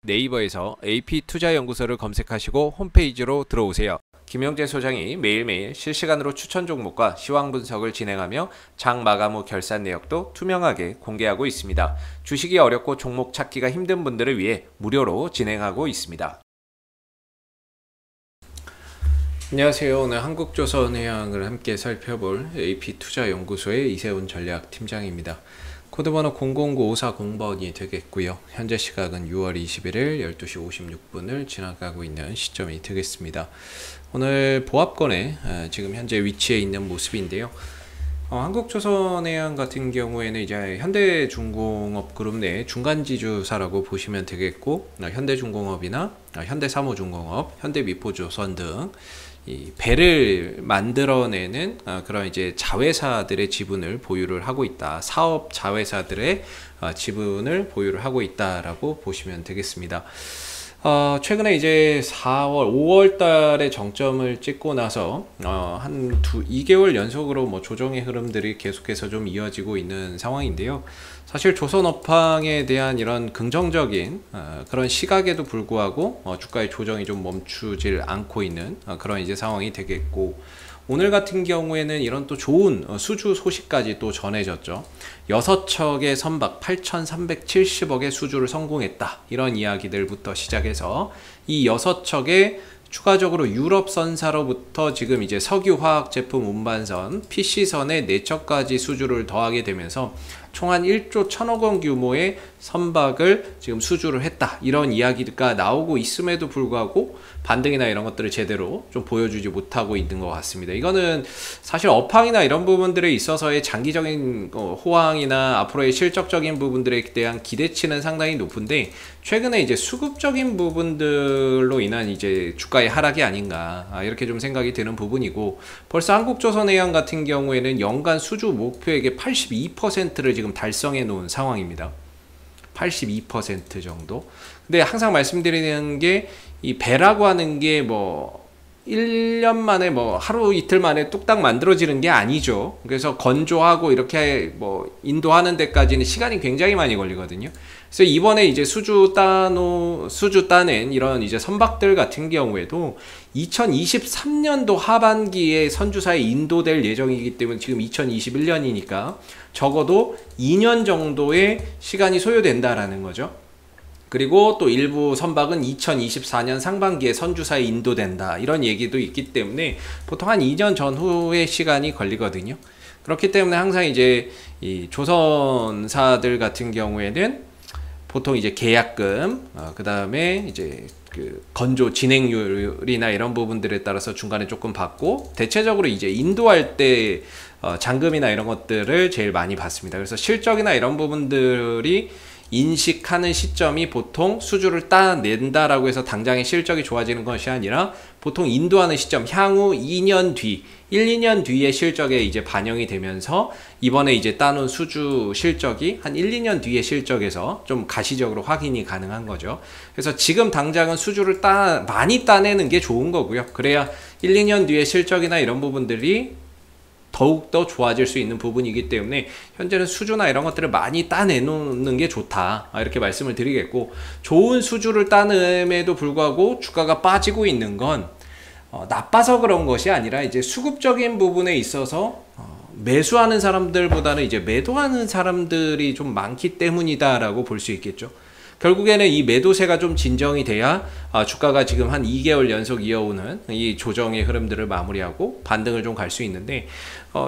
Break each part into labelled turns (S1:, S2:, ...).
S1: 네이버에서 AP투자연구소를 검색하시고 홈페이지로 들어오세요. 김영재 소장이 매일매일 실시간으로 추천 종목과 시황 분석을 진행하며 장 마감 후 결산 내역도 투명하게 공개하고 있습니다. 주식이 어렵고 종목 찾기가 힘든 분들을 위해 무료로 진행하고 있습니다. 안녕하세요. 오늘 한국조선해양을 함께 살펴볼 AP투자연구소의 이세훈 전략팀장입니다. 코드번호 009540번이 되겠고요. 현재 시각은 6월 21일 12시 56분을 지나가고 있는 시점이 되겠습니다. 오늘 보합권에 지금 현재 위치해 있는 모습인데요. 한국조선해양 같은 경우에는 이제 현대중공업 그룹 내 중간지주사라고 보시면 되겠고, 현대중공업이나 현대사무중공업, 현대미포조선 등 이 배를 만들어내는 그런 이제 자회사들의 지분을 보유를 하고 있다. 사업 자회사들의 지분을 보유를 하고 있다라고 보시면 되겠습니다. 최근에 이제 4월, 5월 달에 정점을 찍고 나서 한 2개월 연속으로 뭐 조정의 흐름들이 계속해서 좀 이어지고 있는 상황인데요. 사실 조선업황에 대한 이런 긍정적인 그런 시각에도 불구하고 주가의 조정이 좀 멈추질 않고 있는 그런 이제 상황이 되겠고, 오늘 같은 경우에는 이런 또 좋은 수주 소식까지 또 전해졌죠. 6척의 선박 8,370억의 수주를 성공했다. 이런 이야기들부터 시작해서 이 6척의 추가적으로 유럽 선사로부터 지금 이제 석유화학 제품 운반선 PC선에 4척까지 수주를 더하게 되면서 총 한 1조 1,000억 원 규모의 선박을 지금 수주를 했다. 이런 이야기가 나오고 있음에도 불구하고 반등이나 이런 것들을 제대로 좀 보여주지 못하고 있는 것 같습니다. 이거는 사실 업황이나 이런 부분들에 있어서의 장기적인 호황이나 앞으로의 실적적인 부분들에 대한 기대치는 상당히 높은데, 최근에 이제 수급적인 부분들로 인한 이제 주가의 하락이 아닌가 이렇게 좀 생각이 드는 부분이고, 벌써 한국조선해양 같은 경우에는 연간 수주 목표액의 82%를 지금 달성해 놓은 상황입니다. 82% 정도. 근데 항상 말씀드리는 게 이 배라고 하는 게 뭐 1년 만에 뭐 하루 이틀 만에 뚝딱 만들어지는 게 아니죠. 그래서 건조하고 이렇게 뭐 인도하는 데까지는 시간이 굉장히 많이 걸리거든요. 그래서 이번에 이제 수주 따낸 이런 이제 선박들 같은 경우에도 2023년도 하반기에 선주사에 인도될 예정이기 때문에 지금 2021년이니까 적어도 2년 정도의 시간이 소요된다라는 거죠. 그리고 또 일부 선박은 2024년 상반기에 선주사에 인도된다. 이런 얘기도 있기 때문에 보통 한 2년 전후의 시간이 걸리거든요. 그렇기 때문에 항상 이제 이 조선사들 같은 경우에는 보통 이제 계약금, 그 다음에 이제 그 건조 진행률이나 이런 부분들에 따라서 중간에 조금 받고, 대체적으로 이제 인도할 때 잔금이나 이런 것들을 제일 많이 받습니다. 그래서 실적이나 이런 부분들이 인식하는 시점이 보통 수주를 따낸다라고 해서 당장의 실적이 좋아지는 것이 아니라 보통 인도하는 시점, 향후 2년 뒤, 1, 2년 뒤에 실적에 이제 반영이 되면서 이번에 이제 따놓은 수주 실적이 한 1, 2년 뒤에 실적에서 좀 가시적으로 확인이 가능한 거죠. 그래서 지금 당장은 수주를 많이 따내는 게 좋은 거고요. 그래야 1, 2년 뒤에 실적이나 이런 부분들이 더욱더 좋아질 수 있는 부분이기 때문에 현재는 수주나 이런 것들을 많이 따내놓는 게 좋다, 이렇게 말씀을 드리겠고, 좋은 수주를 따냄에도 불구하고 주가가 빠지고 있는 건 나빠서 그런 것이 아니라 이제 수급적인 부분에 있어서 매수하는 사람들보다는 이제 매도하는 사람들이 좀 많기 때문이다라고 볼 수 있겠죠. 결국에는 이 매도세가 좀 진정이 돼야 주가가 지금 한 2개월 연속 이어오는 이 조정의 흐름들을 마무리하고 반등을 좀 갈 수 있는데,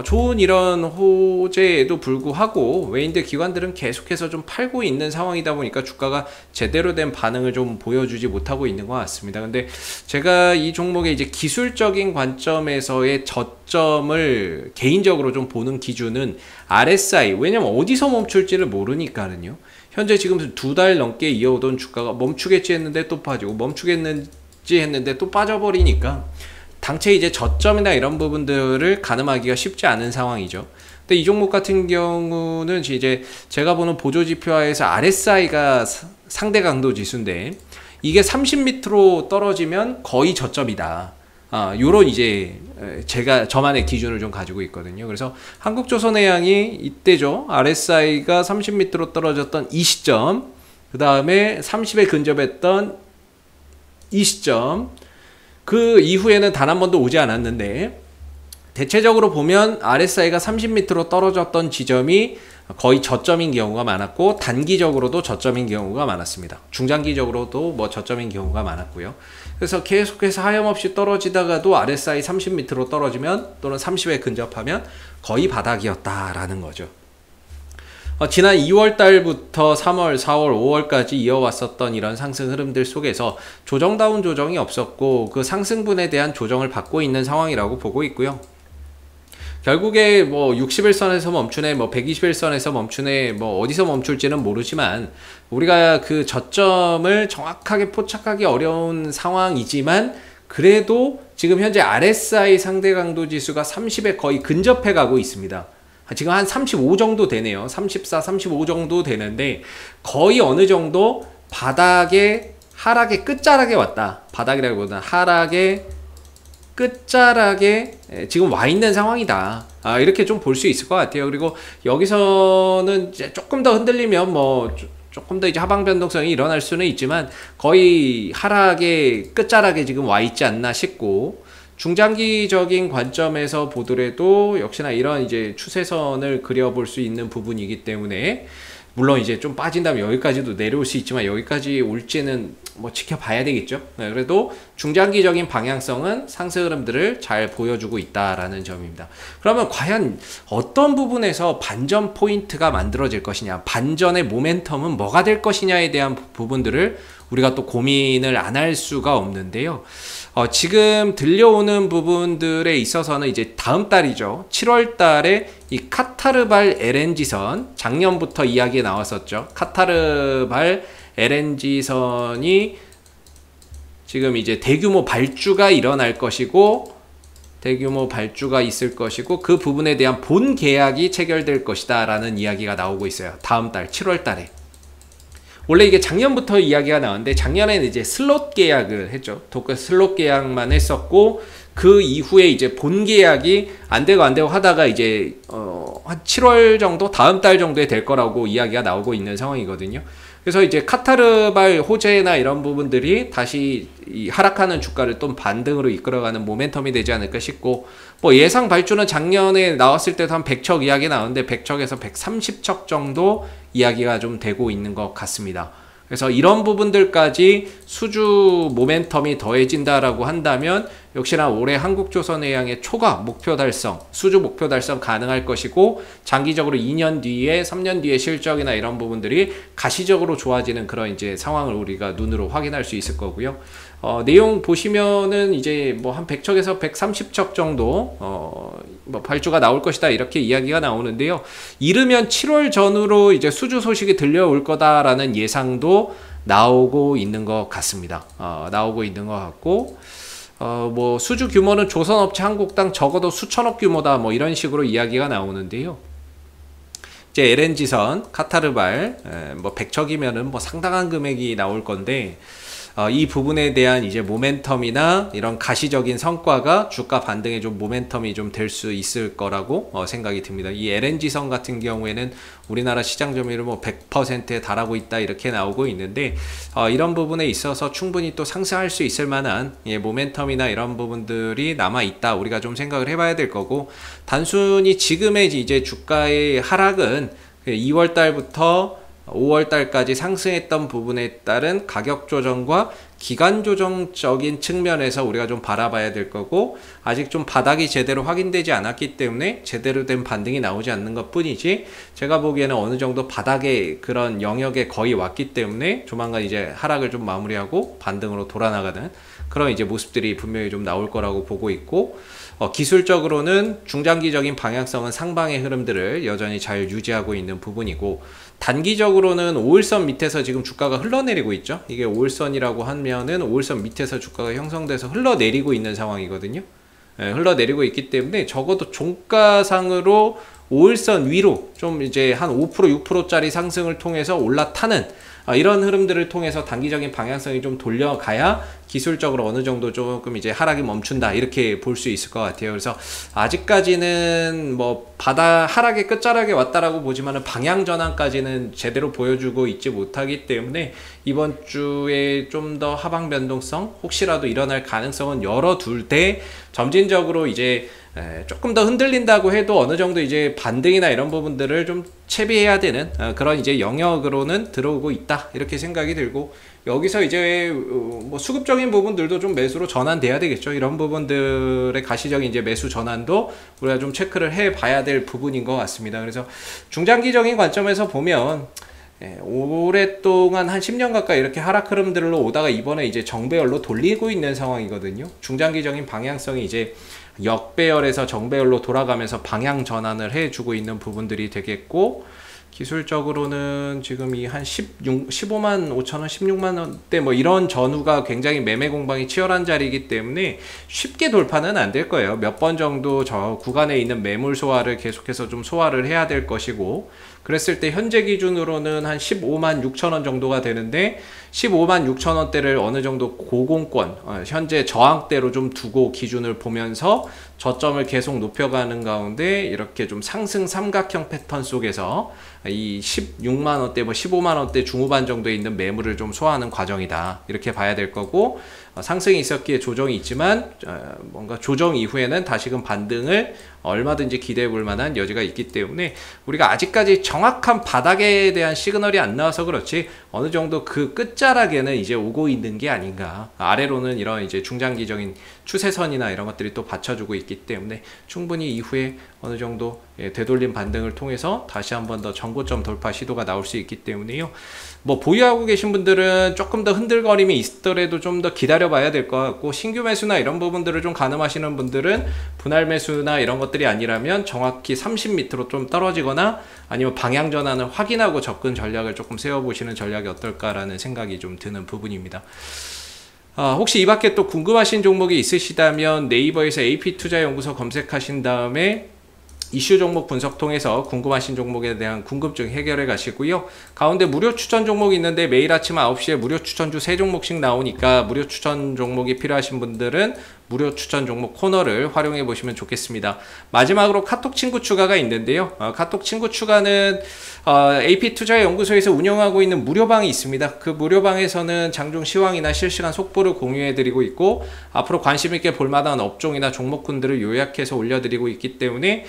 S1: 좋은 이런 호재에도 불구하고 외인들 기관들은 계속해서 좀 팔고 있는 상황이다 보니까 주가가 제대로 된 반응을 좀 보여주지 못하고 있는 것 같습니다. 근데 제가 이 종목의 이제 기술적인 관점에서의 저점을 개인적으로 좀 보는 기준은 RSI, 왜냐면 어디서 멈출지를 모르니까는요. 현재 지금 2달 넘게 이어오던 주가가 멈추겠지 했는데 또 빠지고, 멈추겠는지 했는데 또 빠져버리니까 당최 이제 저점이나 이런 부분들을 가늠하기가 쉽지 않은 상황이죠. 근데 이 종목 같은 경우는 이제 제가 보는 보조지표화에서 RSI가 상대 강도 지수인데, 이게 30m로 떨어지면 거의 저점이다. 요런 이제 저만의 기준을 좀 가지고 있거든요. 그래서 한국조선해양이 이때죠. RSI가 30m로 떨어졌던 이 시점, 그 다음에 30에 근접했던 이 시점, 그 이후에는 단 한 번도 오지 않았는데, 대체적으로 보면 RSI가 30m로 떨어졌던 지점이 거의 저점인 경우가 많았고, 단기적으로도 저점인 경우가 많았습니다. 중장기적으로도 뭐 저점인 경우가 많았고요. 그래서 계속해서 하염없이 떨어지다가도 RSI 30m로 떨어지면, 또는 30에 근접하면 거의 바닥이었다라는 거죠. 지난 2월 달부터 3월, 4월, 5월까지 이어왔었던 이런 상승 흐름들 속에서 조정다운 조정이 없었고, 그 상승분에 대한 조정을 받고 있는 상황이라고 보고 있고요. 결국에 뭐 60일선에서 멈추네, 뭐 120일선에서 멈추네, 뭐 어디서 멈출지는 모르지만, 우리가 그 저점을 정확하게 포착하기 어려운 상황이지만, 그래도 지금 현재 RSI 상대 강도 지수가 30에 거의 근접해 가고 있습니다. 지금 한 35 정도 되네요. 34, 35 정도 되는데, 거의 어느 정도 바닥에, 하락의 끝자락에 왔다. 바닥이라기보다는 하락의 끝자락에 지금 와 있는 상황이다. 이렇게 좀 볼 수 있을 것 같아요. 그리고 여기서는 이제 조금 더 흔들리면 뭐 조금 더 이제 하방 변동성이 일어날 수는 있지만, 거의 하락의 끝자락에 지금 와 있지 않나 싶고, 중장기적인 관점에서 보더라도 역시나 이런 이제 추세선을 그려볼 수 있는 부분이기 때문에, 물론 이제 좀 빠진다면 여기까지도 내려올 수 있지만, 여기까지 올지는 뭐 지켜봐야 되겠죠. 그래도 중장기적인 방향성은 상승 흐름들을 잘 보여주고 있다라는 점입니다. 그러면 과연 어떤 부분에서 반전 포인트가 만들어질 것이냐, 반전의 모멘텀은 뭐가 될 것이냐에 대한 부분들을 우리가 또 고민을 안 할 수가 없는데요. 지금 들려오는 부분들에 있어서는 이제 다음 달이죠. 7월 달에 이 카타르발 LNG선, 작년부터 이야기에 나왔었죠. 카타르발 LNG선이 지금 이제 대규모 발주가 일어날 것이고, 대규모 발주가 있을 것이고, 그 부분에 대한 본 계약이 체결될 것이다 라는 이야기가 나오고 있어요. 다음 달 7월 달에. 원래 이게 작년부터 이야기가 나왔는데, 작년에는 이제 슬롯 계약을 했죠. 도쿄 슬롯 계약만 했었고, 그 이후에 이제 본 계약이 안 되고 하다가 이제 한 7월 정도, 다음 달 정도에 될 거라고 이야기가 나오고 있는 상황이거든요. 그래서 이제 카타르발 호재나 이런 부분들이 다시 이 하락하는 주가를 또 반등으로 이끌어가는 모멘텀이 되지 않을까 싶고, 뭐 예상 발주는 작년에 나왔을 때도 한 100척 이야기 나오는데, 100척에서 130척 정도 이야기가 좀 되고 있는 것 같습니다. 그래서 이런 부분들까지 수주 모멘텀이 더해진다라고 한다면, 역시나 올해 한국조선해양의 초과 목표 달성, 수주 목표 달성 가능할 것이고, 장기적으로 2년 뒤에, 3년 뒤에 실적이나 이런 부분들이 가시적으로 좋아지는 그런 이제 상황을 우리가 눈으로 확인할 수 있을 거고요. 내용 보시면은 이제 뭐 한 100척에서 130척 정도 뭐 발주가 나올 것이다 이렇게 이야기가 나오는데요. 이르면 7월 전후로 이제 수주 소식이 들려올 거다라는 예상도 나오고 있는 것 같습니다. 나오고 있는 것 같고, 뭐 수주 규모는 조선업체 한국당 적어도 수천억 규모다 뭐 이런 식으로 이야기가 나오는데요. 이제 LNG선 카타르발 뭐 100척이면은 뭐 상당한 금액이 나올 건데, 이 부분에 대한 이제 모멘텀이나 이런 가시적인 성과가 주가 반등에 좀 모멘텀이 좀 될 수 있을 거라고 생각이 듭니다. 이 LNG선 같은 경우에는 우리나라 시장 점유율 뭐 100%에 달하고 있다 이렇게 나오고 있는데, 이런 부분에 있어서 충분히 또 상승할 수 있을 만한 모멘텀이나 이런 부분들이 남아 있다, 우리가 좀 생각을 해봐야 될 거고, 단순히 지금의 이제 주가의 하락은 2월 달부터 5월 달까지 상승했던 부분에 따른 가격 조정과 기간 조정적인 측면에서 우리가 좀 바라봐야 될 거고, 아직 좀 바닥이 제대로 확인되지 않았기 때문에 제대로 된 반등이 나오지 않는 것 뿐이지, 제가 보기에는 어느 정도 바닥의 그런 영역에 거의 왔기 때문에 조만간 이제 하락을 좀 마무리하고 반등으로 돌아나가는 그런 이제 모습들이 분명히 좀 나올 거라고 보고 있고, 기술적으로는 중장기적인 방향성은 상방의 흐름들을 여전히 잘 유지하고 있는 부분이고, 단기적으로는 5일선 밑에서 지금 주가가 흘러내리고 있죠. 이게 5일선이라고 하면은 5일선 밑에서 주가가 형성돼서 흘러내리고 있는 상황이거든요. 흘러내리고 있기 때문에 적어도 종가상으로 5일선 위로 좀 이제 한 5%, 6%짜리 상승을 통해서 올라타는 이런 흐름들을 통해서 단기적인 방향성이 좀 돌려가야 기술적으로 어느 정도 조금 이제 하락이 멈춘다 이렇게 볼 수 있을 것 같아요. 그래서 아직까지는 뭐 바다 하락의 끝자락에 왔다라고 보지만은 방향 전환까지는 제대로 보여주고 있지 못하기 때문에 이번 주에 좀 더 하방 변동성 혹시라도 일어날 가능성은 열어둘 때 점진적으로 이제 조금 더 흔들린다고 해도 어느 정도 이제 반등이나 이런 부분들을 좀 채비해야 되는 그런 이제 영역으로는 들어오고 있다 이렇게 생각이 들고, 여기서 이제 뭐 수급적인 부분들도 좀 매수로 전환돼야 되겠죠. 이런 부분들의 가시적인 이제 매수 전환도 우리가 좀 체크를 해 봐야 될 부분인 것 같습니다. 그래서 중장기적인 관점에서 보면 오랫동안 한 10년 가까이 이렇게 하락 흐름들로 오다가 이번에 이제 정배열로 돌리고 있는 상황이거든요. 중장기적인 방향성이 이제 역배열에서 정배열로 돌아가면서 방향 전환을 해주고 있는 부분들이 되겠고, 기술적으로는 지금 이 한 15만 5천 원, 16만 원대 뭐 이런 전후가 굉장히 매매 공방이 치열한 자리이기 때문에 쉽게 돌파는 안 될 거예요. 몇 번 정도 저 구간에 있는 매물 소화를 계속해서 좀 소화를 해야 될 것이고, 그랬을 때 현재 기준으로는 한 15만 6천 원 정도가 되는데 15만 6천 원대를 어느 정도 고공권 현재 저항대로 좀 두고 기준을 보면서 저점을 계속 높여가는 가운데 이렇게 좀 상승 삼각형 패턴 속에서 이 16만 원대 뭐 15만 원대 중후반 정도에 있는 매물을 좀 소화하는 과정이다 이렇게 봐야 될 거고, 상승이 있었기에 조정이 있지만 뭔가 조정 이후에는 다시금 반등을 얼마든지 기대해 볼 만한 여지가 있기 때문에 우리가 아직까지 정확한 바닥에 대한 시그널이 안 나와서 그렇지 어느 정도 그 끝자락에는 이제 오고 있는 게 아닌가, 아래로는 이런 이제 중장기적인 추세선이나 이런 것들이 또 받쳐주고 있기 때문에 충분히 이후에 어느 정도 되돌림 반등을 통해서 다시 한번 더 전고점 돌파 시도가 나올 수 있기 때문에요. 뭐 보유하고 계신 분들은 조금 더 흔들거림이 있더라도 좀 더 기다려 봐야 될 것 같고, 신규 매수나 이런 부분들을 좀 가늠하시는 분들은 분할 매수나 이런 것들이 아니라면 정확히 30m로 좀 떨어지거나 아니면 방향 전환을 확인하고 접근 전략을 조금 세워보시는 전략이 어떨까라는 생각이 좀 드는 부분입니다. 혹시 이 밖에 또 궁금하신 종목이 있으시다면 네이버에서 AP투자연구소 검색하신 다음에 이슈 종목 분석 통해서 궁금하신 종목에 대한 궁금증 해결해 가시고요. 가운데 무료 추천 종목이 있는데 매일 아침 9시에 무료 추천주 3종목씩 나오니까 무료 추천 종목이 필요하신 분들은 무료 추천 종목 코너를 활용해 보시면 좋겠습니다. 마지막으로 카톡 친구 추가가 있는데요. 카톡 친구 추가는 AP투자연구소에서 운영하고 있는 무료방이 있습니다. 그 무료방에서는 장중 시황이나 실시간 속보를 공유해 드리고 있고, 앞으로 관심 있게 볼만한 업종이나 종목군들을 요약해서 올려드리고 있기 때문에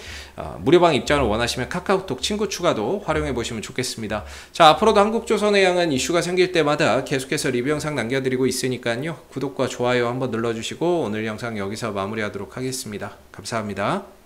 S1: 무료방 입장을 원하시면 카카오톡 친구 추가도 활용해 보시면 좋겠습니다. 자, 앞으로도 한국조선해양은 이슈가 생길 때마다 계속해서 리뷰 영상 남겨드리고 있으니까요. 구독과 좋아요 한번 눌러주시고 오늘 영상 여기서 마무리하도록 하겠습니다. 감사합니다.